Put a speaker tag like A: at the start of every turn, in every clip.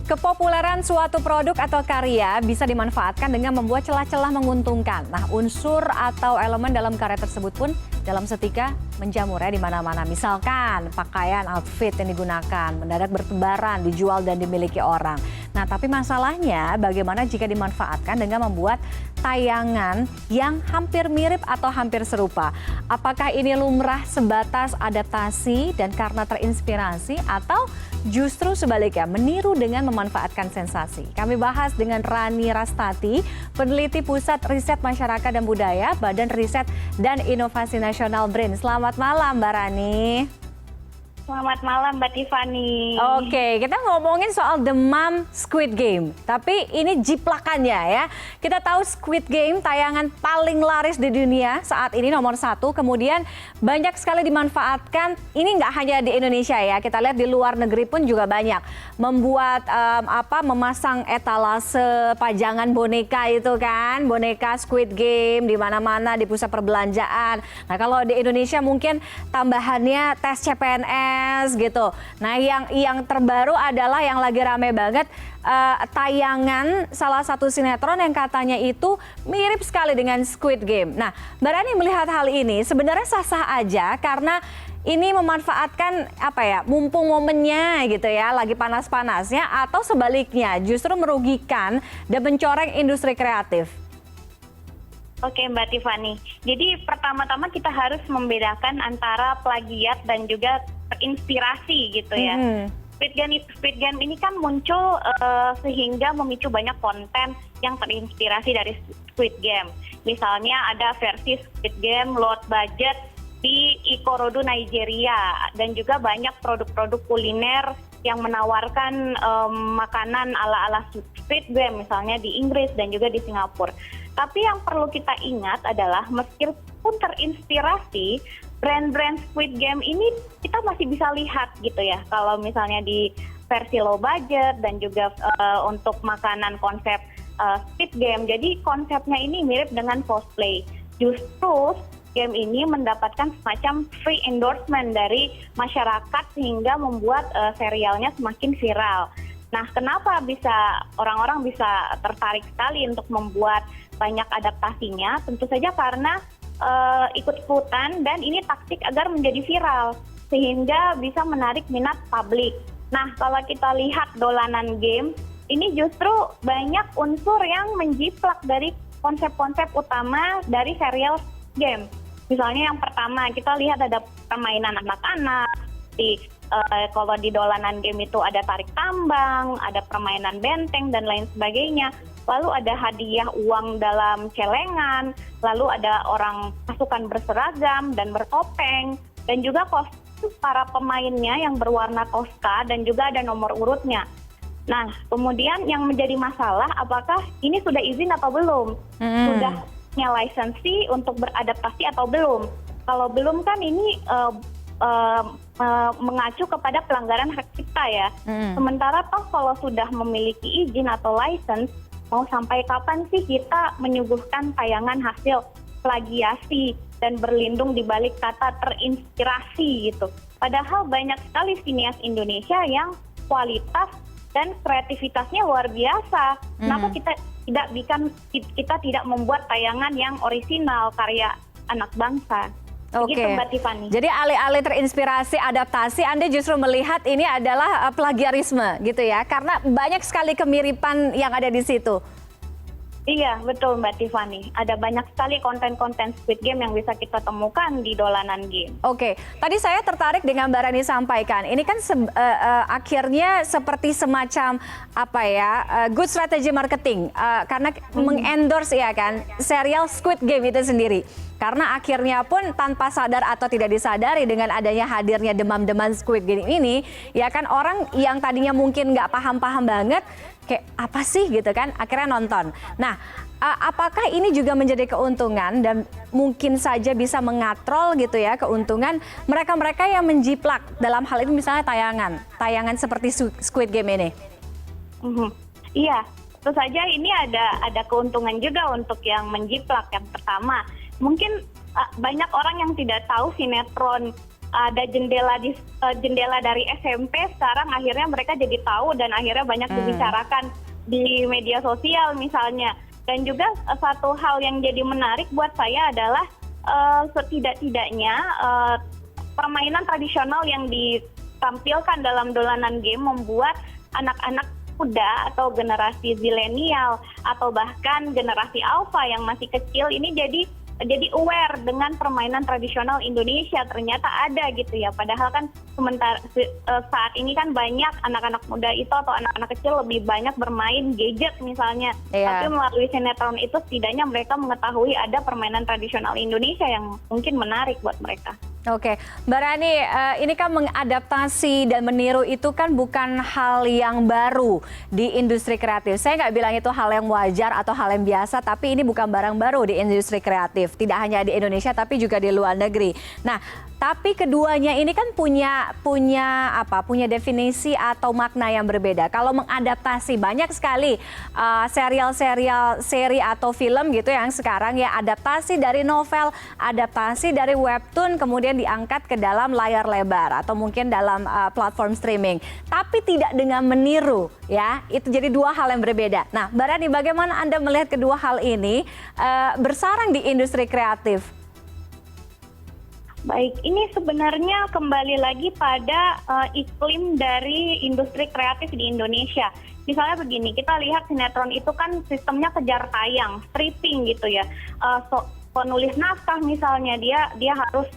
A: Kepopuleran suatu produk atau karya bisa dimanfaatkan dengan membuat celah-celah menguntungkan. Nah, unsur atau elemen dalam karya tersebut pun dalam setika menjamur ya di mana-mana. Misalkan pakaian, outfit yang digunakan mendadak bertebaran, dijual dan dimiliki orang. Nah, tapi masalahnya bagaimana jika dimanfaatkan dengan membuat tayangan yang hampir mirip atau hampir serupa? Apakah ini lumrah sebatas adaptasi dan karena terinspirasi atau justru sebaliknya meniru dengan memanfaatkan sensasi? Kami bahas dengan Rani Rastati, peneliti Pusat Riset Masyarakat dan Budaya, Badan Riset dan Inovasi Nasional BRIN. Selamat malam Mbak Rani.
B: Selamat malam Mbak Tiffany.
A: Oke, kita ngomongin soal demam Squid Game. Tapi ini jiplakannya ya. Kita tahu Squid Game tayangan paling laris di dunia saat ini nomor 1. Kemudian banyak sekali dimanfaatkan. Ini nggak hanya di Indonesia ya. Kita lihat di luar negeri pun juga banyak. Membuat memasang etalase pajangan boneka itu kan. Boneka Squid Game di mana-mana di pusat perbelanjaan. Nah kalau di Indonesia mungkin tambahannya tes CPNS gitu. Nah, yang terbaru adalah yang lagi rame banget tayangan salah satu sinetron yang katanya itu mirip sekali dengan Squid Game. Nah, Mbak Rani melihat hal ini sebenarnya sah-sah aja karena ini memanfaatkan mumpung momennya gitu ya, lagi panas-panasnya atau sebaliknya justru merugikan dan mencoreng industri kreatif.
B: Oke Mbak Tiffany, jadi pertama-tama kita harus membedakan antara plagiat dan juga terinspirasi gitu ya. Squid Game ini kan muncul sehingga memicu banyak konten yang terinspirasi dari Squid Game. Misalnya ada versi Squid Game low budget di Ikorodu, Nigeria, dan juga banyak produk-produk kuliner yang menawarkan makanan ala-ala Squid Game misalnya di Inggris dan juga di Singapura. Tapi yang perlu kita ingat adalah meskipun terinspirasi, brand-brand Squid Game ini kita masih bisa lihat gitu ya. Kalau misalnya di versi low budget dan juga untuk makanan konsep Squid Game. Jadi konsepnya ini mirip dengan cosplay. Justru game ini mendapatkan semacam free endorsement dari masyarakat sehingga membuat serialnya semakin viral. Nah, kenapa orang-orang bisa tertarik sekali untuk membuat banyak adaptasinya? Tentu saja karena ikut-ikutan dan ini taktik agar menjadi viral sehingga bisa menarik minat publik. Nah, kalau kita lihat dolanan game, ini justru banyak unsur yang menjiplak dari konsep-konsep utama dari serial game. Misalnya yang pertama, kita lihat ada permainan anak-anak, kalau di dolanan game itu ada tarik tambang, ada permainan benteng dan lain sebagainya. Lalu ada hadiah uang dalam celengan, lalu ada orang pasukan berseragam dan bertopeng, dan juga kostum para pemainnya yang berwarna toska dan juga ada nomor urutnya. Nah, kemudian yang menjadi masalah apakah ini sudah izin atau belum? Sudah punya lisensi untuk beradaptasi atau belum? Kalau belum kan ini mengacu kepada pelanggaran hak cipta ya. Sementara toh kalau sudah memiliki izin atau license, mau sampai kapan sih kita menyuguhkan tayangan hasil plagiasi dan berlindung di balik kata terinspirasi gitu. Padahal banyak sekali sinias Indonesia yang kualitas dan kreativitasnya luar biasa. Kenapa kita tidak membuat tayangan yang orisinal karya anak bangsa?
A: Oke.
B: Begitu Mbak Tiffany.
A: Jadi alih-alih terinspirasi adaptasi, Anda justru melihat ini adalah plagiarisme gitu ya, karena banyak sekali kemiripan yang ada di situ.
B: Iya, betul Mbak Tiffany. Ada banyak sekali konten-konten Squid Game yang bisa kita temukan di dolanan game.
A: Oke, tadi saya tertarik dengan Mbak Rani sampaikan. Ini kan akhirnya seperti semacam good strategy marketing karena mengendorse ya kan serial Squid Game itu sendiri. Karena akhirnya pun tanpa sadar atau tidak disadari dengan adanya hadirnya demam-demam Squid Game ini, ya kan orang yang tadinya mungkin nggak paham-paham banget, kayak apa sih gitu kan, akhirnya nonton. Nah, apakah ini juga menjadi keuntungan dan mungkin saja bisa mengatrol gitu ya keuntungan mereka-mereka yang menjiplak dalam hal ini misalnya tayangan seperti Squid Game ini?
B: Iya, tentu saja ini ada keuntungan juga untuk yang menjiplak. Yang pertama, mungkin banyak orang yang tidak tahu sinetron ada jendela dari SMP, sekarang akhirnya mereka jadi tahu dan akhirnya banyak dibicarakan di media sosial misalnya. Dan juga satu hal yang jadi menarik buat saya adalah setidak-tidaknya permainan tradisional yang ditampilkan dalam dolanan game membuat anak-anak muda atau generasi zilenial atau bahkan generasi alpha yang masih kecil ini jadi aware dengan permainan tradisional Indonesia, ternyata ada gitu ya. Padahal kan saat ini kan banyak anak-anak muda itu atau anak-anak kecil lebih banyak bermain gadget misalnya. Tapi melalui sinetron itu setidaknya mereka mengetahui ada permainan tradisional Indonesia yang mungkin menarik buat mereka.
A: Oke, Mbak Rani, ini kan mengadaptasi dan meniru itu kan bukan hal yang baru di industri kreatif. Saya nggak bilang itu hal yang wajar atau hal yang biasa, tapi ini bukan barang baru di industri kreatif. Tidak hanya di Indonesia, tapi juga di luar negeri. Nah, tapi keduanya ini kan punya definisi atau makna yang berbeda. Kalau mengadaptasi banyak sekali seri atau film gitu yang sekarang ya adaptasi dari novel, adaptasi dari webtoon, kemudian diangkat ke dalam layar lebar atau mungkin dalam platform streaming. Tapi tidak dengan meniru ya, itu jadi dua hal yang berbeda. Nah, Mbak Rani, bagaimana Anda melihat kedua hal ini bersarang di industri kreatif?
B: Baik, ini sebenarnya kembali lagi pada iklim dari industri kreatif di Indonesia. Misalnya begini, kita lihat sinetron itu kan sistemnya kejar tayang, stripping gitu ya. Penulis naskah misalnya dia harus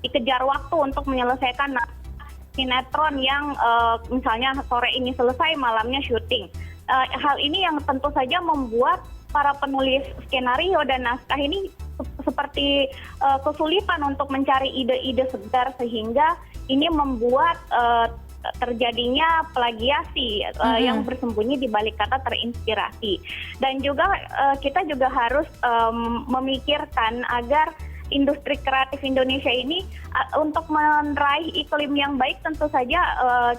B: dikejar waktu untuk menyelesaikan sinetron yang misalnya sore ini selesai, malamnya syuting. Hal ini yang tentu saja membuat para penulis skenario dan naskah ini seperti kesulitan untuk mencari ide-ide segar, sehingga ini membuat terjadinya plagiasi yang bersembunyi di balik kata terinspirasi. Dan juga kita juga harus memikirkan agar industri kreatif Indonesia ini untuk meraih iklim yang baik tentu saja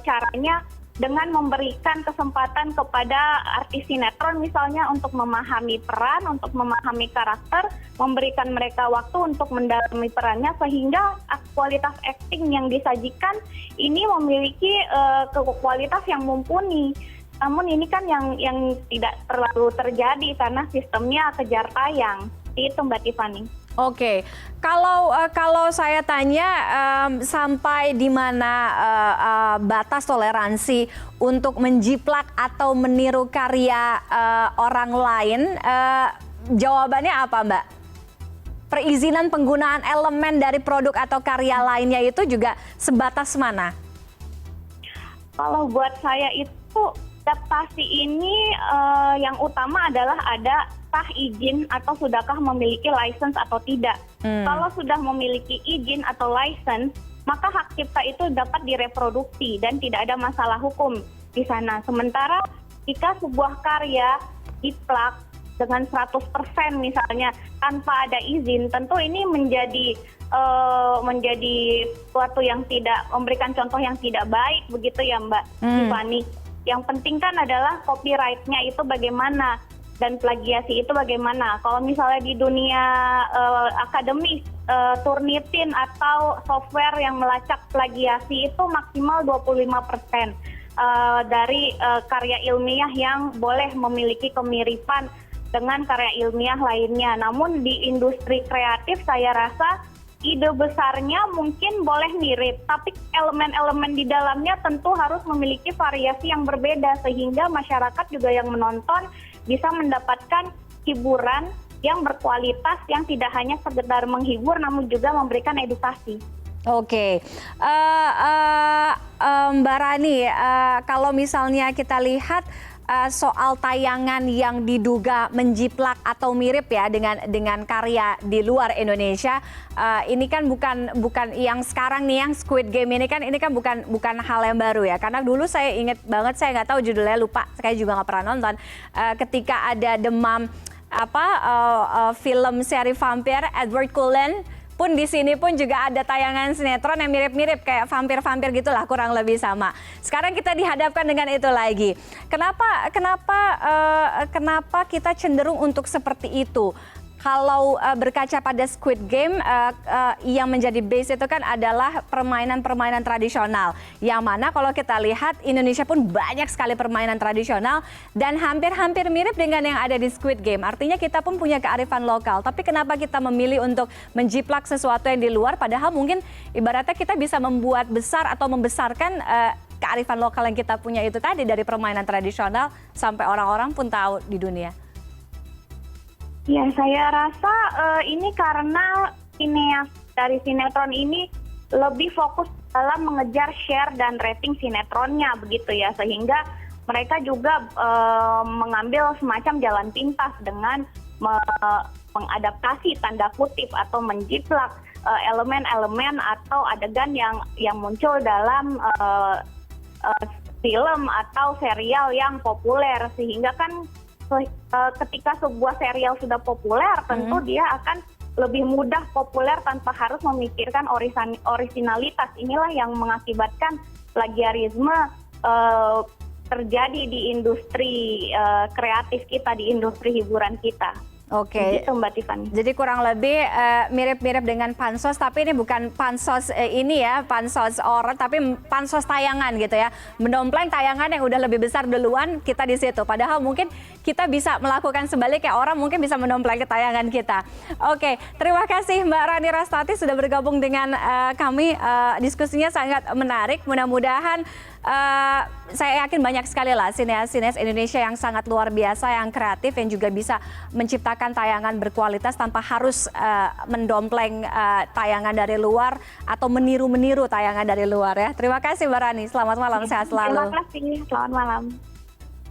B: caranya dengan memberikan kesempatan kepada artis sinetron misalnya untuk memahami peran, untuk memahami karakter, memberikan mereka waktu untuk mendalami perannya sehingga kualitas acting yang disajikan ini memiliki kualitas yang mumpuni. Namun ini kan yang tidak terlalu terjadi karena sistemnya kejar tayang. Itu Mbak Tiffany.
A: Oke, kalau saya tanya sampai di mana batas toleransi untuk menjiplak atau meniru karya orang lain, jawabannya apa, Mbak? Perizinan penggunaan elemen dari produk atau karya lainnya itu juga sebatas mana?
B: Kalau buat saya itu adaptasi ini yang utama adalah ada sah izin atau sudahkah memiliki license atau tidak. Kalau sudah memiliki izin atau license, maka hak cipta itu dapat direproduksi dan tidak ada masalah hukum di sana. Sementara jika sebuah karya diplak dengan 100% misalnya tanpa ada izin, tentu ini menjadi suatu yang tidak memberikan contoh yang tidak baik begitu ya Mbak Tiffany. Yang penting kan adalah copyright-nya itu bagaimana dan plagiasi itu bagaimana. Kalau misalnya di dunia akademis, Turnitin atau software yang melacak plagiasi itu maksimal 25% dari karya ilmiah yang boleh memiliki kemiripan dengan karya ilmiah lainnya. Namun di industri kreatif saya rasa ide besarnya mungkin boleh mirip, tapi elemen-elemen di dalamnya tentu harus memiliki variasi yang berbeda sehingga masyarakat juga yang menonton bisa mendapatkan hiburan yang berkualitas yang tidak hanya sekedar menghibur namun juga memberikan edukasi.
A: Oke, Mbak Rani, kalau misalnya kita lihat soal tayangan yang diduga menjiplak atau mirip ya dengan karya di luar Indonesia, ini kan bukan yang sekarang nih, yang Squid Game ini kan bukan hal yang baru ya, karena dulu saya ingat banget, saya nggak tahu judulnya, lupa, saya juga nggak pernah nonton, ketika ada demam film seri vampir Edward Cullen pun di sini pun juga ada tayangan sinetron yang mirip-mirip kayak vampir-vampir gitulah, kurang lebih sama. Sekarang kita dihadapkan dengan itu lagi. Kenapa kita cenderung untuk seperti itu? kalau berkaca pada Squid Game, yang menjadi base itu kan adalah permainan-permainan tradisional. Yang mana kalau kita lihat Indonesia pun banyak sekali permainan tradisional dan hampir-hampir mirip dengan yang ada di Squid Game. Artinya kita pun punya kearifan lokal. Tapi kenapa kita memilih untuk menjiplak sesuatu yang di luar? Padahal mungkin ibaratnya kita bisa membuat besar atau membesarkan kearifan lokal yang kita punya itu tadi, dari permainan tradisional sampai orang-orang pun tahu di dunia.
B: Ya, saya rasa ini karena dari sinetron ini lebih fokus dalam mengejar share dan rating sinetronnya begitu ya, sehingga mereka juga mengambil semacam jalan pintas dengan mengadaptasi tanda kutip atau menjiplak elemen-elemen atau adegan yang muncul dalam film atau serial yang populer, sehingga kan ketika sebuah serial sudah populer, tentu dia akan lebih mudah populer tanpa harus memikirkan orisinalitas. Inilah yang mengakibatkan plagiarisme terjadi di industri kreatif kita, di industri hiburan kita.
A: Oke.
B: Gitu Mbak Tiffany.
A: Jadi kurang lebih mirip-mirip dengan pansos, tapi ini bukan pansos ini ya, pansos orang, tapi pansos tayangan gitu ya. Mendompleng tayangan yang udah lebih besar duluan, kita di situ. Padahal mungkin kita bisa melakukan sebaliknya, orang mungkin bisa mendompleng ke tayangan kita. Oke, terima kasih Mbak Rani Rastati sudah bergabung dengan kami. Diskusinya sangat menarik. Mudah-mudahan saya yakin banyak sekali lah sineas-sineas Indonesia yang sangat luar biasa, yang kreatif, yang juga bisa menciptakan tayangan berkualitas tanpa harus mendompleng tayangan dari luar atau meniru-meniru tayangan dari luar ya. Terima kasih Mbak Rani, selamat malam, sehat selalu.
B: Terima kasih, selamat malam.